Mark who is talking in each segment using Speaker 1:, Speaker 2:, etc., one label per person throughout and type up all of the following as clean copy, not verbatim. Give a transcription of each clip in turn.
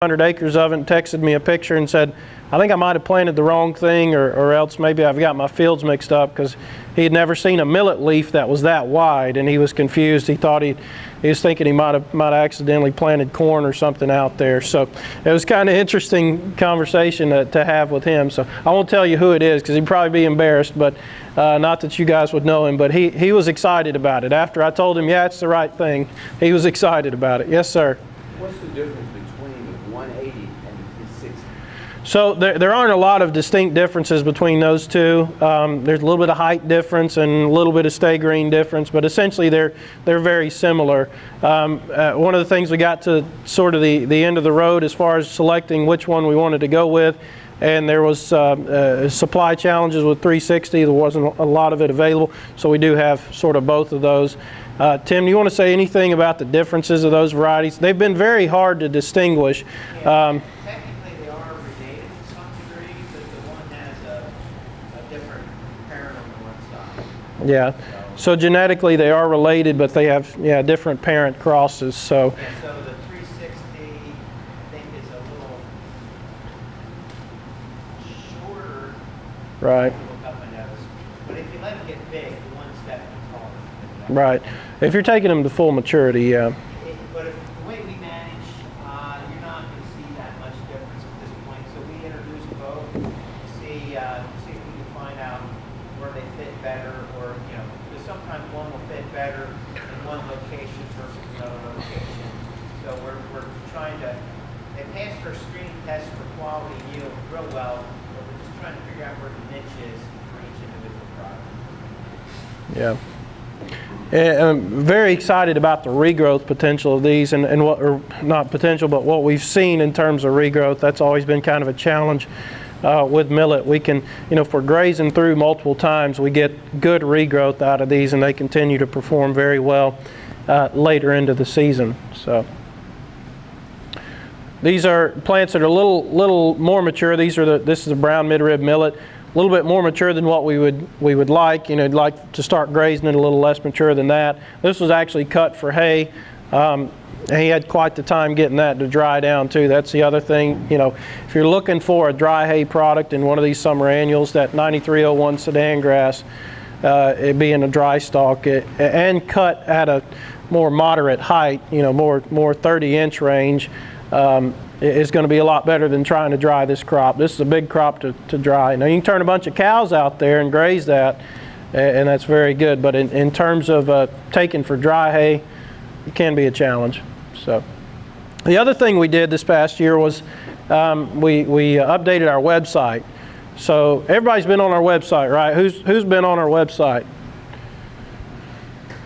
Speaker 1: 100 acres of it and texted me a picture and said, I think I might have planted the wrong thing, or else maybe I've got my fields mixed up, because he had never seen a millet leaf that was that wide, and he was confused. He thought he was thinking he might have accidentally planted corn or something out there. So it was kind of interesting conversation to have with him. So I won't tell you who it is, because he'd probably be embarrassed, but not that you guys would know him, but he was excited about it. After I told him, yeah, it's the right thing, he was excited about it. Yes, sir.
Speaker 2: What's the difference between the 180 and the 60?
Speaker 1: So there aren't a lot of distinct differences between those two. There's a little bit of height difference and a little bit of stay green difference, but essentially they're very similar. One of the things we got to sort of the end of the road as far as selecting which one we wanted to go with, and there was supply challenges with 360. There wasn't a lot of it available, so we do have sort of both of those. Tim, do you want to say anything about the differences of those varieties? They've been very hard to distinguish.
Speaker 3: Technically they are related to some degree, but the one has a different parent on the one side.
Speaker 1: Yeah, so genetically they are related, but they have different parent crosses. So,
Speaker 3: yeah, so the 360 I think is a little shorter.
Speaker 1: right.
Speaker 3: Up my nose. But if you let them get big, the one's definitely taller.
Speaker 1: Right. If you're taking them to full maturity, yeah.
Speaker 3: But the way we manage, you're not going to see that much difference at this point. So we introduce both to see if we can find out where they fit better, or because sometimes one will fit better in one location versus another location. So we're trying to. They pass their screening test for quality yield real well, but we're just trying to figure out where the niche is for each individual product.
Speaker 1: Yeah. I'm very excited about the regrowth potential of these, and what, or not potential, but what we've seen in terms of regrowth. That's always been kind of a challenge with millet. We can, if we're grazing through multiple times, we get good regrowth out of these, and they continue to perform very well later into the season. So these are plants that are a little more mature. This is a brown midrib millet. A little bit more mature than what we would like. Like to start grazing it a little less mature than that. This was actually cut for hay. He had quite the time getting that to dry down too. That's the other thing. If you're looking for a dry hay product in one of these summer annuals, that 9301 Sudan grass, it being a dry stalk and cut at a more moderate height, more 30-inch range, is going to be a lot better than trying to dry this crop. This is a big crop to dry. Now you can turn a bunch of cows out there and graze that, and that's very good, but in terms of taking for dry hay, it can be a challenge. So the other thing we did this past year was we updated our website. So everybody's been on our website, right? Who's been on our website?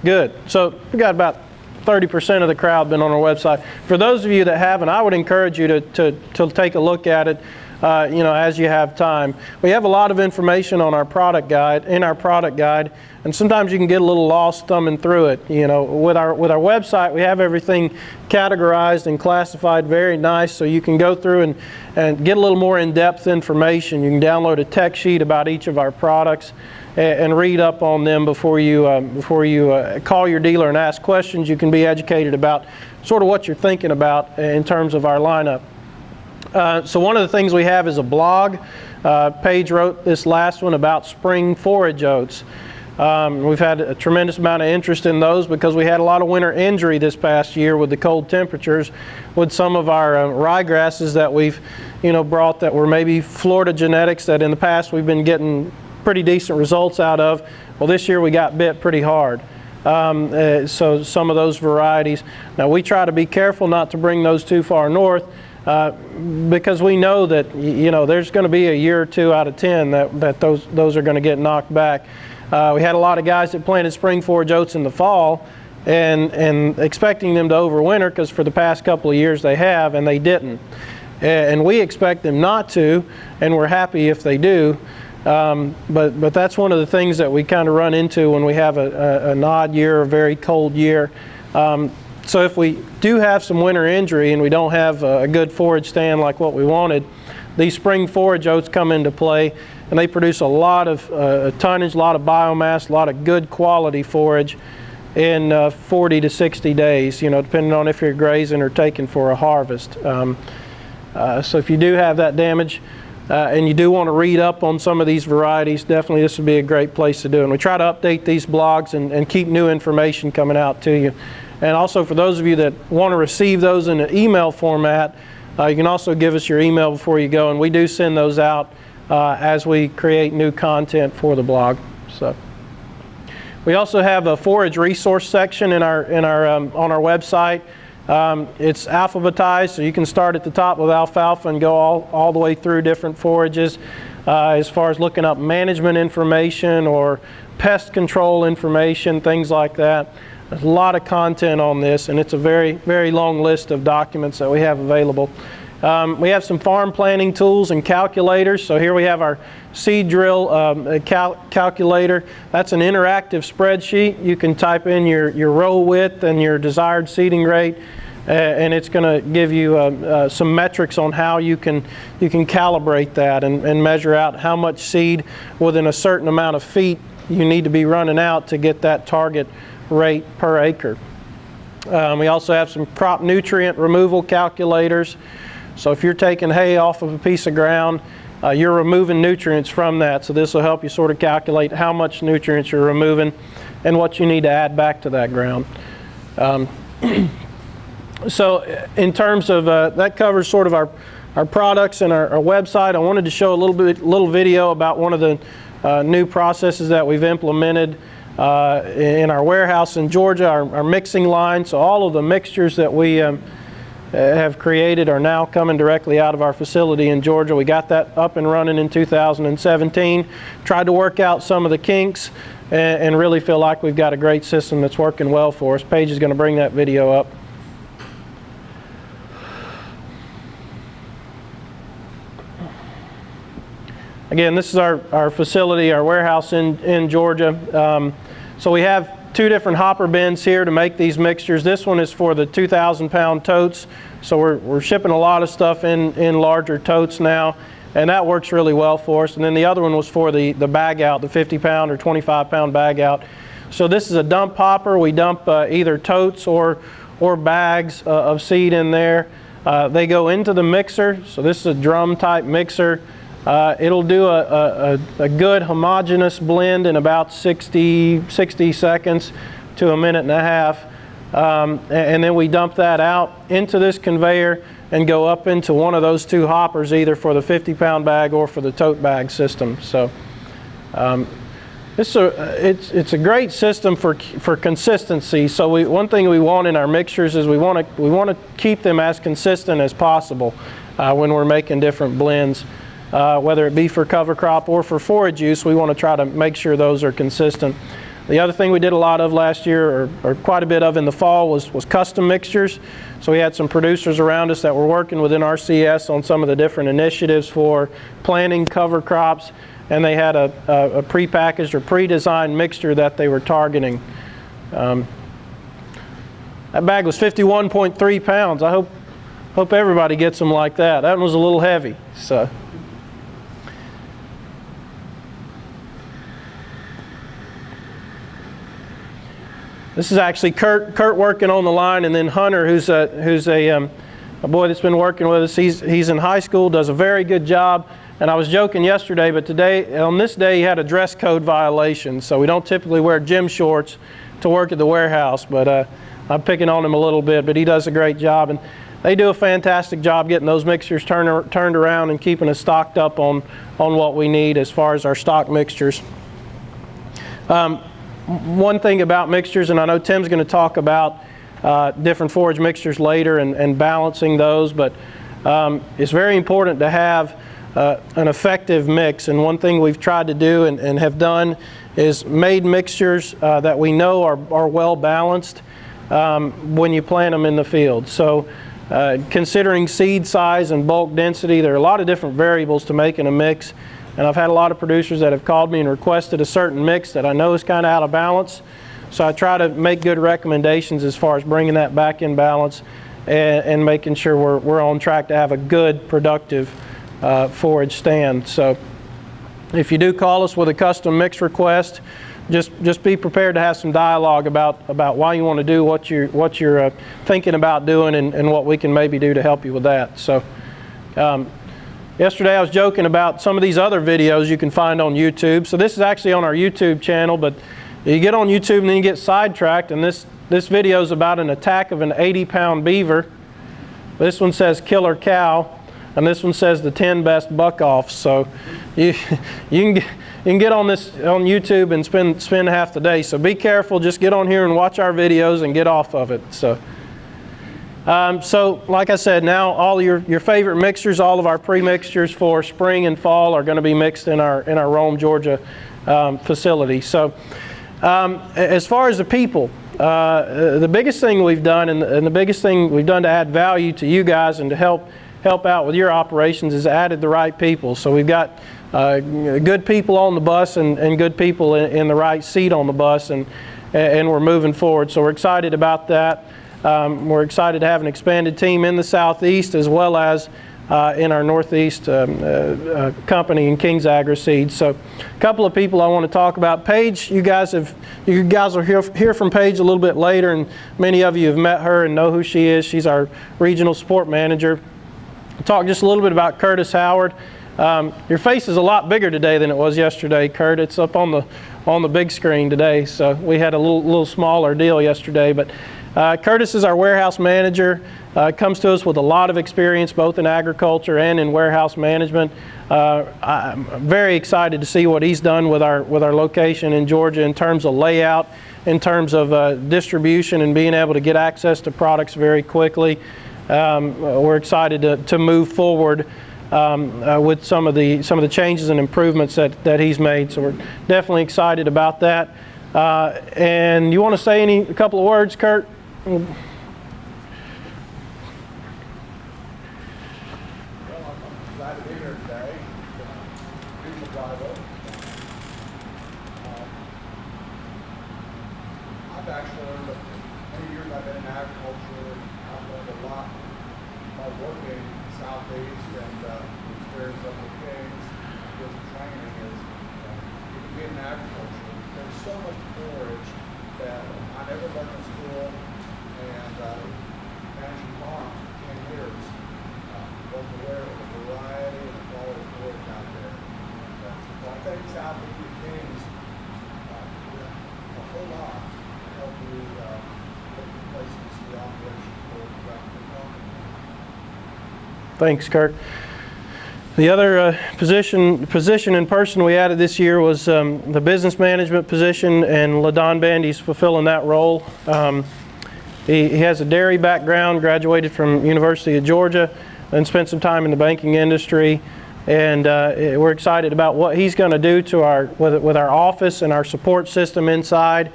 Speaker 1: Good. So we got about 30% of the crowd been on our website. For those of you that haven't, I would encourage you to take a look at it, as you have time. We have a lot of information on our product guide, and sometimes you can get a little lost thumbing through it. With our website, we have everything categorized and classified very nice, so you can go through and get a little more in-depth information. You can download a text sheet about each of our products and read up on them before you call your dealer and ask questions. You can be educated about sort of what you're thinking about in terms of our lineup. So one of the things we have is a blog. Paige wrote this last one about spring forage oats. We've had a tremendous amount of interest in those because we had a lot of winter injury this past year with the cold temperatures with some of our ryegrasses that we've brought that were maybe Florida genetics that in the past we've been getting pretty decent results out of. Well, this year we got bit pretty hard. So some of those varieties. Now we try to be careful not to bring those too far north because we know that there's going to be a year or two out of 10 that those are going to get knocked back. We had a lot of guys that planted spring forage oats in the fall and expecting them to overwinter, because for the past couple of years they have, and they didn't. And we expect them not to, and we're happy if they do. But that's one of the things that we kind of run into when we have an odd year, a very cold year. So if we do have some winter injury and we don't have a good forage stand like what we wanted, these spring forage oats come into play, and they produce a lot of tonnage, a lot of biomass, a lot of good quality forage in 40 to 60 days, depending on if you're grazing or taking for a harvest. So if you do have that damage and you do want to read up on some of these varieties, definitely this would be a great place to do it. And we try to update these blogs and keep new information coming out to you. And also for those of you that want to receive those in an email format, you can also give us your email before you go, and we do send those out as we create new content for the blog. So we also have a forage resource section on our website. It's alphabetized, so you can start at the top with alfalfa and go all the way through different forages as far as looking up management information or pest control information, things like that. There's a lot of content on this, and it's a very, very long list of documents that we have available. We have some farm planning tools and calculators. So here we have our seed drill calculator. That's an interactive spreadsheet. You can type in your row width and your desired seeding rate, and it's going to give you some metrics on how you can calibrate that and measure out how much seed within a certain amount of feet you need to be running out to get that target rate per acre. We also have some crop nutrient removal calculators. So if you're taking hay off of a piece of ground, you're removing nutrients from that. So this will help you sort of calculate how much nutrients you're removing and what you need to add back to that ground. So in terms of, that covers sort of our products and our website. I wanted to show a little video about one of the new processes that we've implemented in our warehouse in Georgia, our mixing line. So all of the mixtures that we have created are now coming directly out of our facility in Georgia. We got that up and running in 2017. Tried to work out some of the kinks and really feel like we've got a great system that's working well for us. Paige is going to bring that video up. Again, this is our facility, our warehouse in Georgia. So we have two different hopper bins here to make these mixtures. This one is for the 2,000-pound totes. So we're shipping a lot of stuff in larger totes now, and that works really well for us. And then the other one was for the bag out, the 50-pound or 25-pound bag out. So this is a dump hopper. We dump either totes or bags of seed in there. They go into the mixer. So this is a drum type mixer. It'll do a good homogeneous blend in about 60 seconds to a minute and a half. And then we dump that out into this conveyor and go up into one of those two hoppers, either for the 50-pound bag or for the tote bag system. So it's a great system for consistency. So one thing we want in our mixtures is we want to keep them as consistent as possible when we're making different blends. Whether it be for cover crop or for forage use, we want to try to make sure those are consistent. The other thing we did a lot of last year, or quite a bit of in the fall, was custom mixtures. So we had some producers around us that were working within RCS on some of the different initiatives for planting cover crops, and they had a prepackaged or pre-designed mixture that they were targeting. That bag was 51.3 pounds. I hope everybody gets them like that. That one was a little heavy. So. This is actually Kurt working on the line, and then Hunter, who's a boy that's been working with us. He's in high school, does a very good job. And I was joking yesterday, but today, on this day, he had a dress code violation. So we don't typically wear gym shorts to work at the warehouse, but I'm picking on him a little bit, but he does a great job. And they do a fantastic job getting those mixtures turned around and keeping us stocked up on what we need as far as our stock mixtures. One thing about mixtures, and I know Tim's going to talk about different forage mixtures later and balancing those, but it's very important to have an effective mix. And one thing we've tried to do and have done is made mixtures that we know are well balanced when you plant them in the field. So considering seed size and bulk density, there are a lot of different variables to making a mix. And I've had a lot of producers that have called me and requested a certain mix that I know is kind of out of balance. So I try to make good recommendations as far as bringing that back in balance and making sure we're on track to have a good, productive forage stand. So if you do call us with a custom mix request, just be prepared to have some dialogue about why you want to do what you're thinking about doing and what we can maybe do to help you with that. So Yesterday I was joking about some of these other videos you can find on YouTube. So this is actually on our YouTube channel, but you get on YouTube and then you get sidetracked, and this video is about an attack of an 80-pound beaver. This one says killer cow, and this one says the 10 best buck-offs. So you can get on this on YouTube and spend half the day. So be careful, just get on here and watch our videos and get off of it. So like I said, now all your favorite mixtures, all of our pre-mixtures for spring and fall are going to be mixed in our Rome, Georgia facility. So as far as the people, the biggest thing we've done and the biggest thing we've done to add value to you guys and to help out with your operations is added the right people. So we've got good people on the bus and good people in the right seat on the bus, and we're moving forward. So we're excited about that. We're excited to have an expanded team in the Southeast as well as in our Northeast company in King's AgriSeeds. So a couple of people I want to talk about. Paige, you guys will hear from Paige a little bit later, and many of you have met her and know who she is. She's our regional support manager. I'll talk just a little bit about Curtis Howard. Your face is a lot bigger today than it was yesterday, Kurt. It's up on the big screen today. So we had a little smaller deal yesterday, but Curtis is our warehouse manager. Comes to us with a lot of experience both in agriculture and in warehouse management. I'm very excited to see what he's done with our location in Georgia in terms of layout, in terms of distribution and being able to get access to products very quickly. We're excited to move forward with some of the changes and improvements that he's made. So we're definitely excited about that. And you want to say a couple of words, Kurt?
Speaker 4: Well, I'm glad to be here today. Beautiful drive up. I've actually learned that many years I've been in agriculture. I've learned a lot by working in the Southeast and the experience of the Kings. This training is you can be in agriculture. There's so much forage that I never learned in school. And managing farms for 10 years, was aware of the variety and the quality of forage out there. So I think Southeast Kings a whole lot to help you look at places the operation for the farming.
Speaker 1: Thanks, Kurt. The other position and person we added this year was the business management position, and LaDon Bandy's fulfilling that role. He has a dairy background, graduated from University of Georgia, and spent some time in the banking industry. And we're excited about what he's going to do with our office and our support system inside,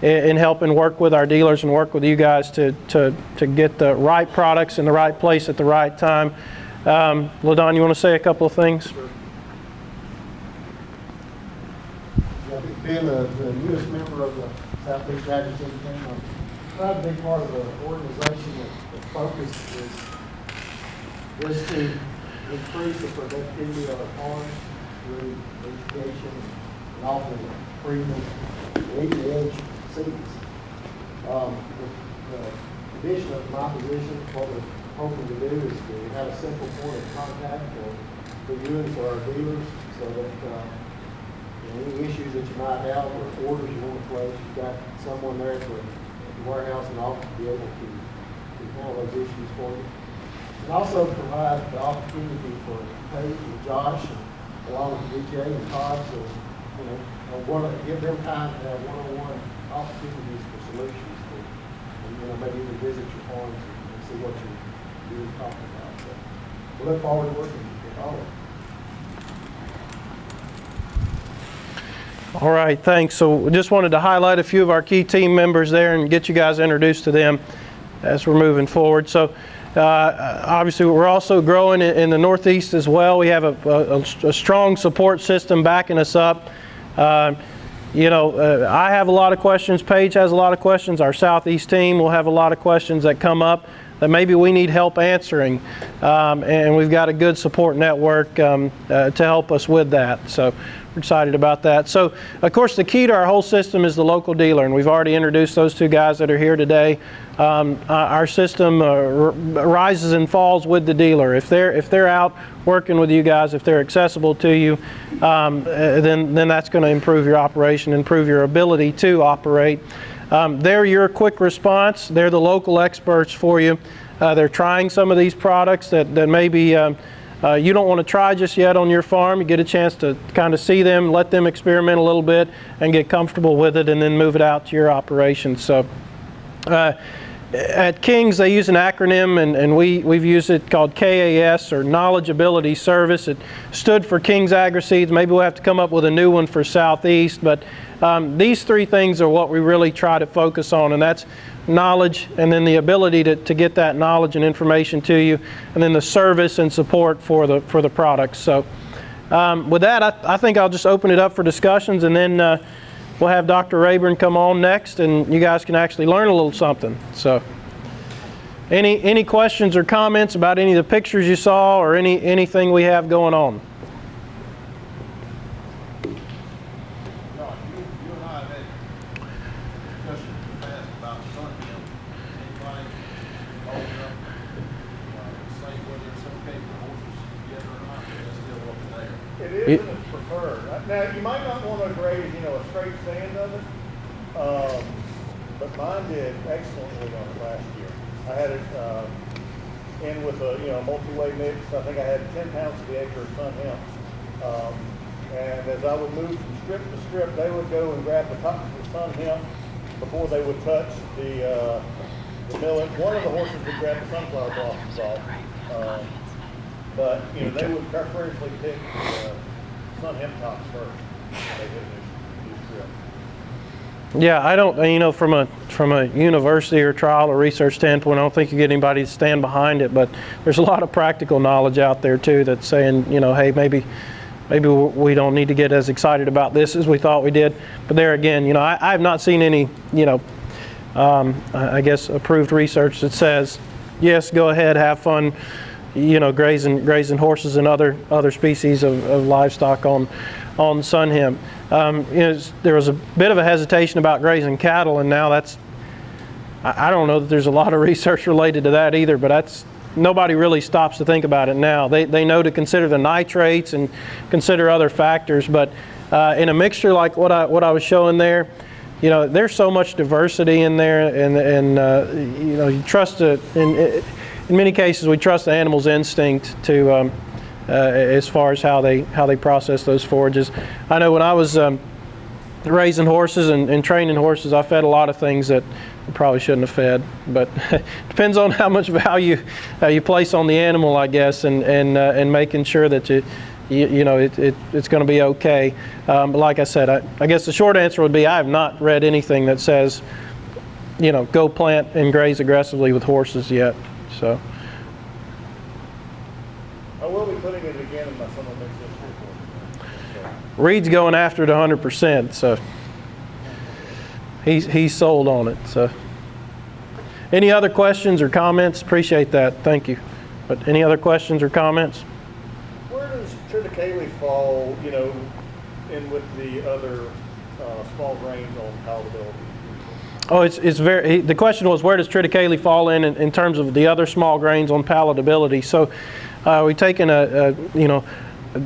Speaker 1: in helping work with our dealers and work with you guys to get the right products in the right place at the right time. LaDon, you want to say a couple of things?
Speaker 4: Sure. Yeah, being the newest member of the Southeast AgriSeeds team, I'm proud to be part of an organization that focus is to increase the productivity of our farms through education and offering premium leading-edge seeds. The addition of my position, what we're hoping to do is to have a simple point of contact for you and for our dealers, so that any issues that you might have or orders you want to place, you've got someone there at the warehouse and office to be able to handle those issues for you. And also provide the opportunity for Paige and Josh, along with DJ and Todd, to give them time to have one-on-one opportunities for solutions, and maybe even visit your farms and see what you're really talking about. So we look forward to working with all of you.
Speaker 1: All right, thanks. So we just wanted to highlight a few of our key team members there and get you guys introduced to them as we're moving forward. So obviously we're also growing in the Northeast as well. We have a strong support system backing us up. I have a lot of questions. Paige has a lot of questions. Our Southeast team will have a lot of questions that come up that maybe we need help answering. And we've got a good support network to help us with that. So excited about that. So, of course, the key to our whole system is the local dealer, and we've already introduced those two guys that are here today. Our system rises and falls with the dealer. If they're out working with you guys, if they're accessible to you, then that's going to improve your operation, improve your ability to operate. They're your quick response. They're the local experts for you. They're trying some of these products that maybe you don't want to try just yet on your farm. You get a chance to kind of see them, let them experiment a little bit, and get comfortable with it, and then move it out to your operation. So at King's, they use an acronym, and we've used it called KAS, or Knowledgeability Service. It stood for King's AgriSeeds. Maybe we'll have to come up with a new one for Southeast, but these three things are what we really try to focus on, and that's knowledge, and then the ability to get that knowledge and information to you, and then the service and support for the products. So with that, I think I'll just open it up for discussions, and then we'll have Dr. Rayburn come on next, and you guys can actually learn a little something. So any questions or comments about any of the pictures you saw, or anything we have going on?
Speaker 4: It isn't preferred. Now, you might not want to graze, a straight stand of it, but mine did excellently on it last year. I had it in with a multi-way mix. I think I had 10 pounds to the acre of sun hemp. And as I would move from strip to strip, they would go and grab the tops of the sun hemp before they would touch the millet. One of the horses would grab the sunflower blossoms off. But they would preferentially pick sun hemp tops first. They did new strip.
Speaker 1: Yeah, I don't. From a university or trial or research standpoint, I don't think you get anybody to stand behind it. But there's a lot of practical knowledge out there too that's saying, hey, maybe we don't need to get as excited about this as we thought we did. But there again, I have not seen any, I guess approved research that says, yes, go ahead, have fun. Grazing horses and other species of livestock on sun hemp. There was a bit of a hesitation about grazing cattle, and now I don't know that there's a lot of research related to that either, but nobody really stops to think about it now. They know to consider the nitrates and consider other factors, but in a mixture like what I was showing there, there's so much diversity in there, and you trust it. In many cases, we trust the animal's instinct to, as far as how they process those forages. I know when I was raising horses and training horses, I fed a lot of things that I probably shouldn't have fed. But depends on how much value you place on the animal, I guess, and making sure that it's going to be okay. But like I said, I guess the short answer would be I have not read anything that says, go plant and graze aggressively with horses yet. So
Speaker 4: I will be putting it again in my summer mix this year.
Speaker 1: Reed's going after it 100%, so he's sold on it. So any other questions or comments? Appreciate that. Thank you. But any other questions or comments?
Speaker 4: Where does Triticale fall, in with the other small grains on palatability?
Speaker 1: Oh, it's very. The question was, where does Triticale fall in terms of the other small grains on palatability? So we've taken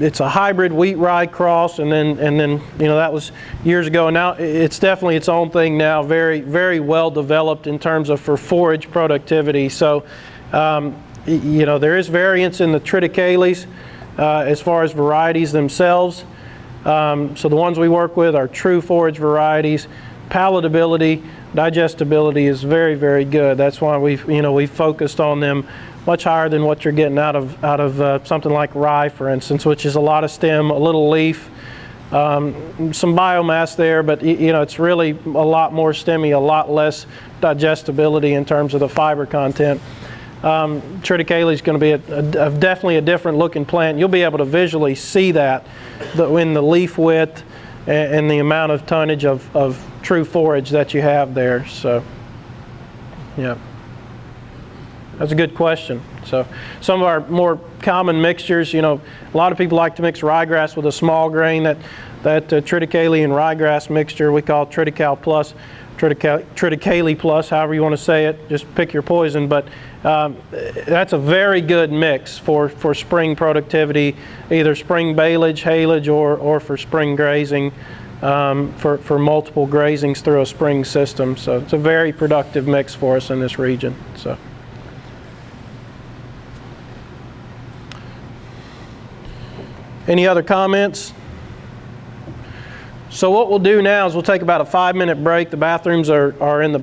Speaker 1: it's a hybrid wheat rye cross, and then that was years ago. And now it's definitely its own thing now. Very, very well developed in terms of for forage productivity. So there is variance in the Triticales as far as varieties themselves. So the ones we work with are true forage varieties. Palatability, digestibility is very, very good. That's why we've focused on them much higher than what you're getting out of something like rye, for instance, which is a lot of stem, a little leaf, some biomass there, but it's really a lot more stemmy, a lot less digestibility in terms of the fiber content. Triticale is going to be definitely a different looking plant. You'll be able to visually see that in the leaf width and the amount of tonnage of true forage that you have there. So yeah, that's a good question. So some of our more common mixtures, a lot of people like to mix ryegrass with a small grain. that triticale and ryegrass mixture we call Triticale Plus, Triticale Plus, however you want to say it, just pick your poison, but that's a very good mix for spring productivity, either spring baleage, haylage, or for spring grazing, for multiple grazings through a spring system. So it's a very productive mix for us in this region. So. Any other comments? So what we'll do now is we'll take about a 5-minute break. The bathrooms are in the